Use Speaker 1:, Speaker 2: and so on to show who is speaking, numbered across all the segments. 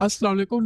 Speaker 1: अस्सलाम वालेकुम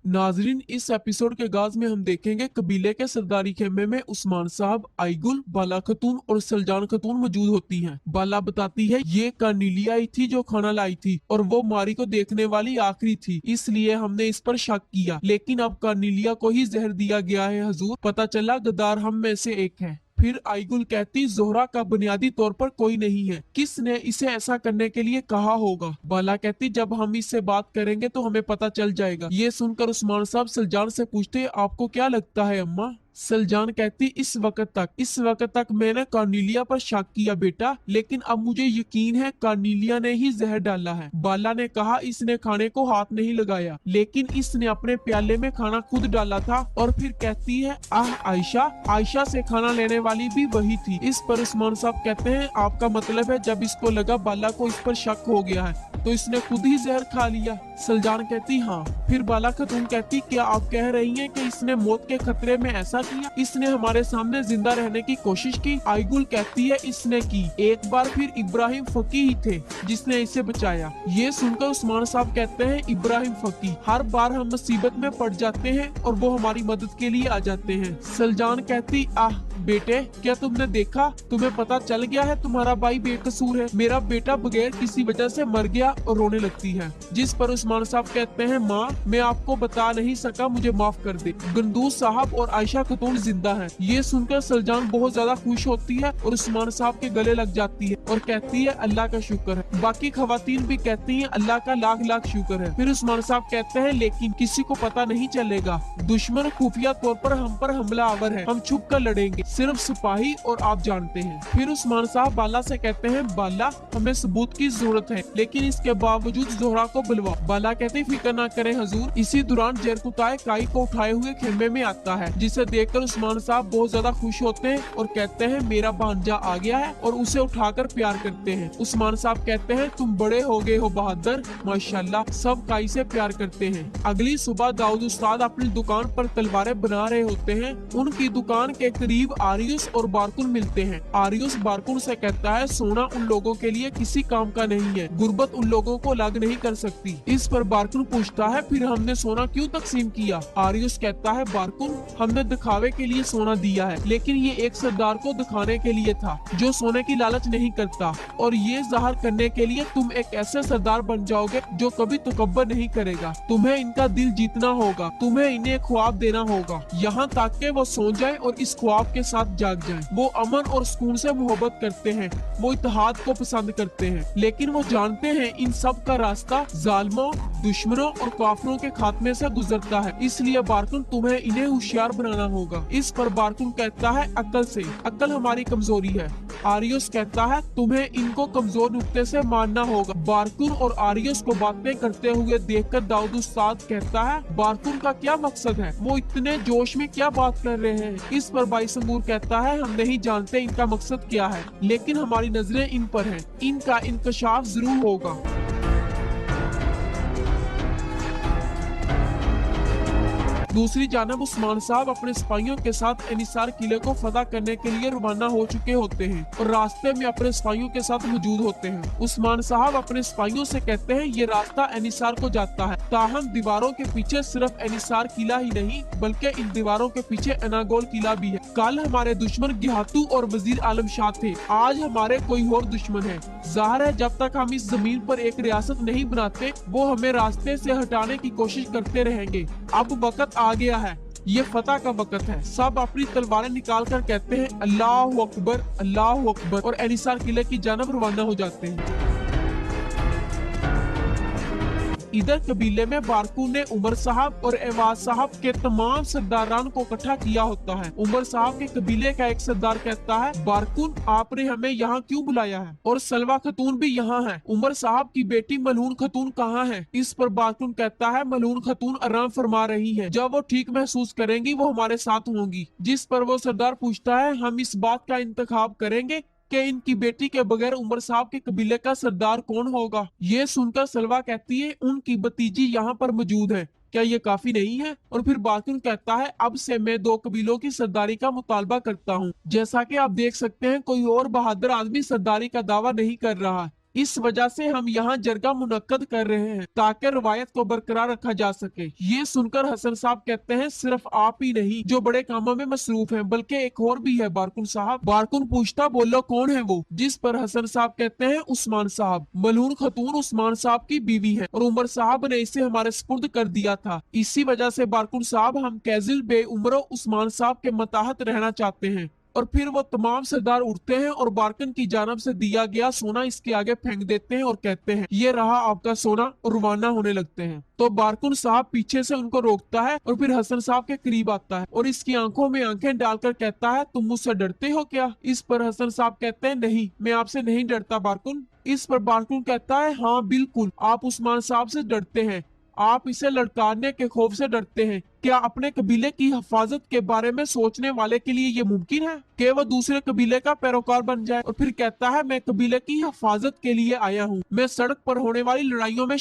Speaker 1: नाजरीन, इस एपिसोड के आगाज में हम देखेंगे कबीले के सरदारी खेमे में उस्मान साहब, आईगुल, बाला खतून और सलजान खतून मौजूद होती हैं। बाला बताती है ये कार्नीलिया ही थी जो खाना लाई थी और वो मारी को देखने वाली आखिरी थी, इसलिए हमने इस पर शक किया, लेकिन अब कार्नीलिया को ही जहर दिया गया है हजूर। पता चला गद्दार हम में से एक है। फिर आईगुल कहती जोहरा का बुनियादी तौर पर कोई नहीं है, किसने इसे ऐसा करने के लिए कहा होगा। बाला कहती जब हम इससे बात करेंगे तो हमें पता चल जाएगा। ये सुनकर उस्मान साहब सलजान से पूछते आपको क्या लगता है अम्मा। सलजान कहती इस वक्त तक मैंने कार्नीलिया पर शक किया बेटा, लेकिन अब मुझे यकीन है कार्नीलिया ने ही जहर डाला है। बाला ने कहा इसने खाने को हाथ नहीं लगाया, लेकिन इसने अपने प्याले में खाना खुद डाला था। और फिर कहती है आह आयशा से खाना लेने वाली भी वही थी। इस पर उस्मान साहब कहते हैं आपका मतलब है जब इसको लगा बाला को इस पर शक हो गया है तो इसने खुद ही जहर खा लिया। सलजान कहती हाँ। फिर बाला खतून कहती क्या आप कह रही हैं कि इसने मौत के खतरे में ऐसा किया, इसने हमारे सामने जिंदा रहने की कोशिश की। आईगुल कहती है इसने की, एक बार फिर इब्राहिम फकी ही थे जिसने इसे बचाया। ये सुनकर उस्मान साहब कहते हैं इब्राहिम फकी, हर बार हम मुसीबत में पड़ जाते हैं और वो हमारी मदद के लिए आ जाते हैं। सलजान कहती आह बेटे क्या तुमने देखा, तुम्हें पता चल गया है तुम्हारा भाई बेकसूर है, मेरा बेटा बगैर किसी वजह से मर गया और रोने लगती है। जिस पर उस्मान साहब कहते हैं माँ मैं आपको बता नहीं सका, मुझे माफ कर दे, गंदूस साहब और आयशा खतून जिंदा है। ये सुनकर सलजान बहुत ज्यादा खुश होती है और उस्मान साहब के गले लग जाती है और कहती है अल्लाह का शुक्र है। बाकी खवातीन भी कहती है अल्लाह का लाख लाख शुक्र है। फिर उस्मान साहब कहते हैं लेकिन किसी को पता नहीं चलेगा, दुश्मन खुफिया तौर पर हम पर हमला आवर है, हम छुप कर लड़ेंगे, सिर्फ सिपाही और आप जानते हैं। फिर उस्मान साहब बाला से कहते हैं बाला हमें सबूत की जरूरत है, लेकिन इसके बावजूद जोहरा को बुलवा। बाला कहते फिक्र ना करें हजूर। इसी दौरान जरकुताए काई को उठाए हुए खेमे में आता है, जिसे देखकर उस्मान साहब बहुत ज्यादा खुश होते हैं और कहते हैं मेरा भांजा आ गया है और उसे उठाकर प्यार करते हैं। उस्मान साहब कहते हैं तुम बड़े हो गए हो बहादुर, माशाल्लाह। सब काई से प्यार करते हैं। अगली सुबह दाऊद उस्ताद अपनी दुकान पर तलवारें बना रहे होते हैं। उनकी दुकान के करीब आरियस और बारकुन मिलते हैं। आरियस बारकुन से कहता है सोना उन लोगों के लिए किसी काम का नहीं है, गुर्बत उन लोगों को अलग नहीं कर सकती। इस पर बारकुन पूछता है फिर हमने सोना क्यों तकसीम किया। आरियस कहता है बारकुन हमने दिखावे के लिए सोना दिया है, लेकिन ये एक सरदार को दिखाने के लिए था जो सोने की लालच नहीं करता, और ये जाहिर करने के लिए तुम एक ऐसे सरदार बन जाओगे जो कभी तकब्बर नहीं करेगा। तुम्हें इनका दिल जीतना होगा, तुम्हें इन्हें ख्वाब देना होगा, यहाँ तक के वो सो जाए और इस ख्वाब के साथ जाग जाएं। वो अमन और सुकून से मोहब्बत करते हैं, वो इत्तेहाद को पसंद करते हैं, लेकिन वो जानते हैं इन सब का रास्ता जालिमों, दुश्मनों और काफिरों के खात्मे से गुजरता है, इसलिए बारकुन तुम्हें इन्हें होशियार बनाना होगा। इस पर बारकुन कहता है अक्ल से, अक्ल हमारी कमजोरी है। आरियस कहता है तुम्हें इनको कमजोर नुक्ते से मारना होगा। बारकुन और आरियस को बातें करते हुए देखकर दाऊद उस्ताद कहता है बारकुन का क्या मकसद है, वो इतने जोश में क्या बात कर रहे हैं। इस पर भाई संगूर कहता है हम नहीं जानते इनका मकसद क्या है, लेकिन हमारी नजरें इन पर हैं, इनका इंकशाफ जरूर होगा। दूसरी जानब उस्मान साहब अपने सिपाहियों के साथ एनिसार किले को फतह करने के लिए रवाना हो चुके होते हैं और रास्ते में अपने सिपाहियों के साथ मौजूद होते हैं। उस्मान साहब अपने सिपाहियों से कहते हैं ये रास्ता एनिसार को जाता है, ताहम दीवारों के पीछे सिर्फ एनिसार किला ही नहीं बल्कि इन दीवारों के पीछे अनागोल किला भी है। कल हमारे दुश्मन गिहातू और वजीर आलम शाह थे, आज हमारे कोई और दुश्मन है। जाहिर है जब तक हम इस जमीन पर एक रियासत नहीं बनाते वो हमें रास्ते से हटाने की कोशिश करते रहेंगे। अब वक्त आ गया है, ये फतह का वक्त है। सब अपनी तलवारें निकाल कर कहते हैं अल्लाह अकबर और एनिसार किले की जानब रवाना हो जाते हैं। इधर कबीले में बारकू ने उमर साहब और एवाज साहब के तमाम सरदारान को इकट्ठा किया होता है। उमर साहब के कबीले का एक सरदार कहता है बारकुन आपने हमें यहाँ क्यों बुलाया है, और सलवा खतून भी यहाँ है, उमर साहब की बेटी मलून खतून कहाँ है। इस पर बारकुन कहता है मलून खतून आराम फरमा रही है, जब वो ठीक महसूस करेंगी वो हमारे साथ होंगी। जिस पर वो सरदार पूछता है हम इस बात का इंतखाब करेंगे कि इनकी बेटी के बगैर उमर साहब के कबीले का सरदार कौन होगा। ये सुनकर सलवा कहती है उनकी भतीजी यहाँ पर मौजूद है, क्या ये काफी नहीं है। और फिर बाकिन कहता है अब से मैं दो कबीलों की सरदारी का मुतालबा करता हूँ। जैसा कि आप देख सकते हैं कोई और बहादुर आदमी सरदारी का दावा नहीं कर रहा है। इस वजह से हम यहाँ जरगा मुनक्कद कर रहे हैं ताकि रवायत को बरकरार रखा जा सके। ये सुनकर हसन साहब कहते हैं सिर्फ आप ही नहीं जो बड़े कामों में मसरूफ हैं, बल्कि एक और भी है बारकुन साहब। बारकुन पूछता बोलो कौन है वो? जिस पर हसन साहब कहते हैं उस्मान साहब। मलून खतून उस्मान साहब की बीवी है और उमर साहब ने इसे हमारे स्पुर्द कर दिया था। इसी वजह से बारकुन साहब हम कैजिल बे उमर उस्मान साहब के मताहत रहना चाहते हैं। और फिर वो तमाम सरदार उठते हैं और बारकन की जानब से दिया गया सोना इसके आगे फेंक देते हैं और कहते हैं ये रहा आपका सोना, और रवाना होने लगते हैं। तो बारकुन साहब पीछे से उनको रोकता है और फिर हसन साहब के करीब आता है और इसकी आंखों में आंखें डालकर कहता है तुम मुझसे डरते हो क्या? इस पर हसन साहब कहते हैं नहीं, मैं आपसे नहीं डरता बारकुन। इस पर बारकुन कहता है हाँ बिल्कुल, आप उस्मान साहब से डरते हैं, आप इसे लड़काने के खौफ से डरते हैं। क्या अपने कबीले की हिफाजत के बारे में सोचने वाले के लिए ये मुमकिन है कि वह दूसरे कबीले का पैरोकार बन जाए? और फिर कहता है मैं कबीले की हिफाजत के लिए आया हूँ, मैं सड़क पर होने वाली लड़ाइयों में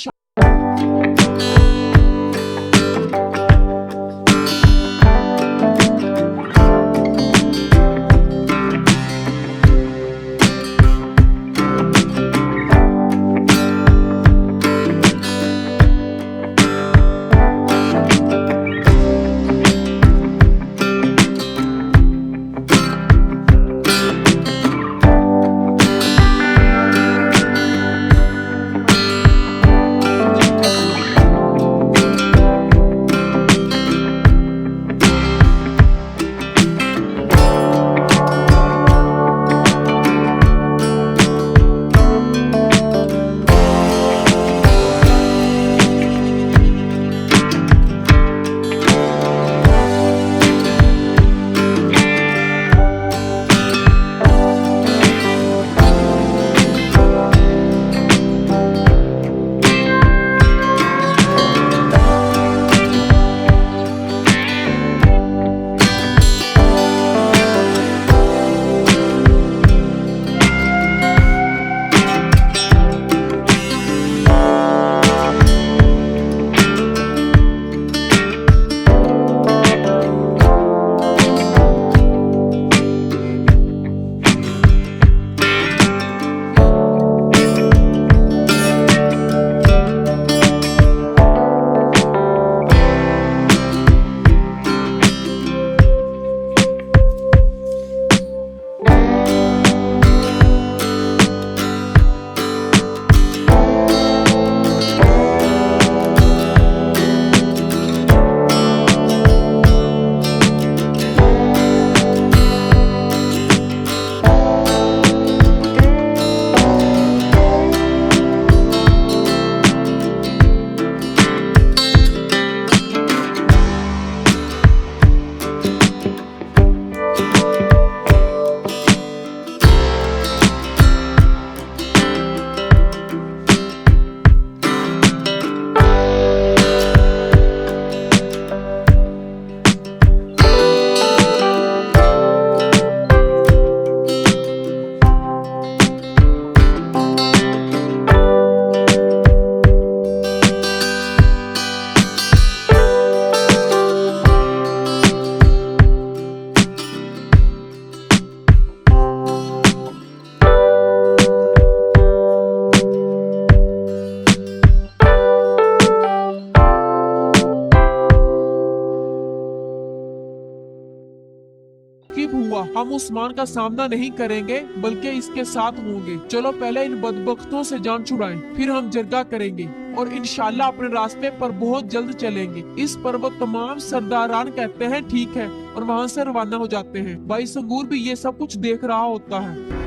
Speaker 1: हुआ, हम उस्मान का सामना नहीं करेंगे बल्कि इसके साथ होंगे। चलो पहले इन बदबख्तों से जान छुड़ाएं, फिर हम जरगा करेंगे और इंशाल्लाह अपने रास्ते पर बहुत जल्द चलेंगे। इस पर वो तमाम सरदारान कहते हैं ठीक है और वहाँ से रवाना हो जाते हैं। भाई संगूर भी ये सब कुछ देख रहा होता है।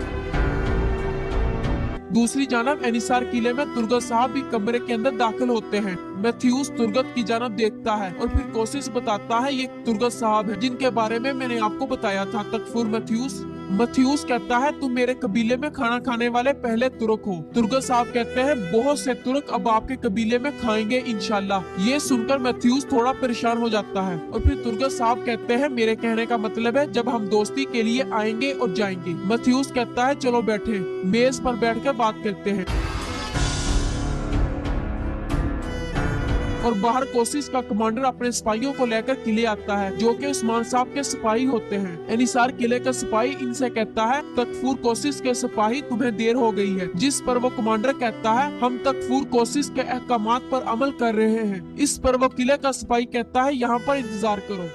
Speaker 1: दूसरी जानब एनिसार किले में तुर्गत साहब भी कमरे के अंदर दाखिल होते हैं। मैथ्यूस तुर्गत की जानब देखता है और फिर कोशिश बताता है ये तुर्गत साहब है जिनके बारे में मैंने आपको बताया था। तकफुर मैथ्यूस कहता है तुम मेरे कबीले में खाना खाने वाले पहले तुर्क हो। तुर्गत साहब कहते हैं बहुत से तुर्क अब आपके कबीले में खाएंगे इंशाल्लाह। ये सुनकर मैथ्यूस थोड़ा परेशान हो जाता है और फिर तुर्गत साहब कहते हैं मेरे कहने का मतलब है जब हम दोस्ती के लिए आएंगे और जाएंगे। मैथ्यूस कहता है चलो बैठे, मेज पर बैठकर बात करते हैं। और बाहर कोशिश का कमांडर अपने सिपाहियों को लेकर किले आता है, जो कि उस्मान साहब के सिपाही होते हैं। एनिसार किले का सिपाही इनसे कहता है, तकफूर कोशिश के सिपाही तुम्हें देर हो गई है। जिस पर वो कमांडर कहता है, हम तकफूर कोशिश के अहकामात पर अमल कर रहे हैं। इस पर वो किले का सिपाही कहता है, यहाँ पर इंतजार करो।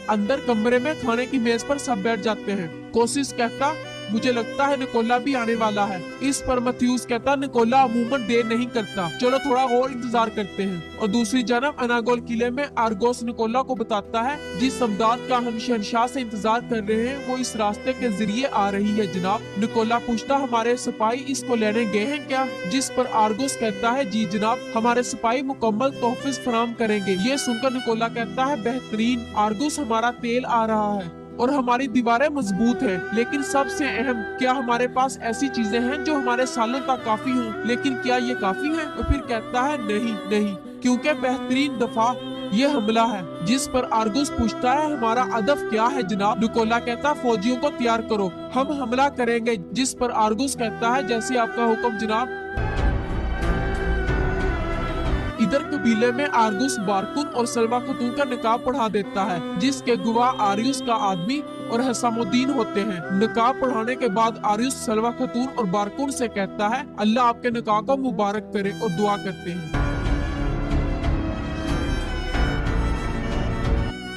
Speaker 1: अंदर कमरे में खाने की मेज पर सब बैठ जाते हैं। कोशिश कहता, मुझे लगता है निकोला भी आने वाला है। इस पर मथ्यूस कहता, निकोला अमूमन देर नहीं करता, चलो थोड़ा और इंतजार करते हैं। और दूसरी जानब अनागोल किले में आर्गोस निकोला को बताता है, जिस समदाद का हम शहनशाह से इंतजार कर रहे हैं वो इस रास्ते के जरिए आ रही है जनाब। निकोला पूछता, हमारे सिपाही इसको लेने गए हैं क्या? जिस पर आर्गोस कहता है, जी जनाब, हमारे सिपाही मुकम्मल तोहफिज फराम करेंगे। ये सुनकर निकोला कहता है, बेहतरीन आर्गोस, हमारा तेल आ रहा है और हमारी दीवारें मजबूत हैं, लेकिन सबसे अहम, क्या हमारे पास ऐसी चीजें हैं जो हमारे सालों तक काफी हों? लेकिन क्या ये काफी है? तो फिर कहता है, नहीं नहीं, क्योंकि बेहतरीन दफा ये हमला है। जिस पर आर्गुस पूछता है, हमारा अदफ क्या है जनाब? निकोला कहता, फौजियों को तैयार करो, हम हमला करेंगे। जिस पर आर्गुस कहता है, जैसे आपका हुक्म जनाब। इधर कबीले में आर्गुस बारकुन और सलवा खतून का निकाह पढ़ा देता है, जिसके गवाह आर्युस का आदमी और हसामुद्दीन होते हैं। निकाह पढ़ाने के बाद आर्युस सलवा खतून और बारकुन से कहता है, अल्लाह आपके निकाह को मुबारक करे, और दुआ करते हैं।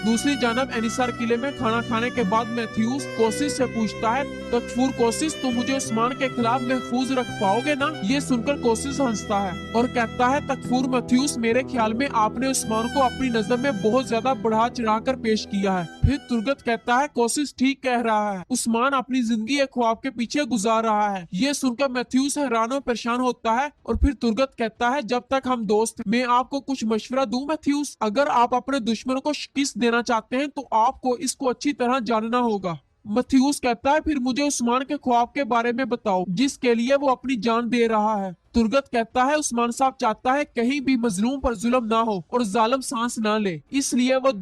Speaker 1: दूसरी जानब एनिसार किले में खाना खाने के बाद मैथ्यूस कोशिश से पूछता है, तकफूर कोशिश, तुम मुझे उस्मान के खिलाफ महफूज रख पाओगे ना? ये सुनकर कोशिश हंसता है और कहता है, तकफूर मैथ्यूस, मेरे ख्याल में आपने उस्मान को अपनी नजर में बहुत ज्यादा बढ़ा चढ़ा कर पेश किया है। फिर तुर्गत कहता है, कोशिश ठीक कह रहा है, उस्मान अपनी जिंदगी एक ख्वाब के पीछे गुजार रहा है। ये सुनकर मैथ्यूस हैरान और परेशान होता है और फिर तुर्गत कहता है, जब तक हम दोस्त, मैं आपको कुछ मशवरा दूं मैथ्यूस? अगर आप अपने दुश्मन को शिकस्त देना चाहते हैं तो आपको इसको अच्छी तरह जानना होगा। मैथ्यूस कहता है, फिर मुझे उस्मान के ख्वाब के बारे में बताओ, जिसके लिए वो अपनी जान दे रहा है। तुर्गत कहता है, उस्मान साहब चाहता है कहीं भी मजलूम पर जुल्म ना हो और जालिम सांस ना ले, इसलिए वो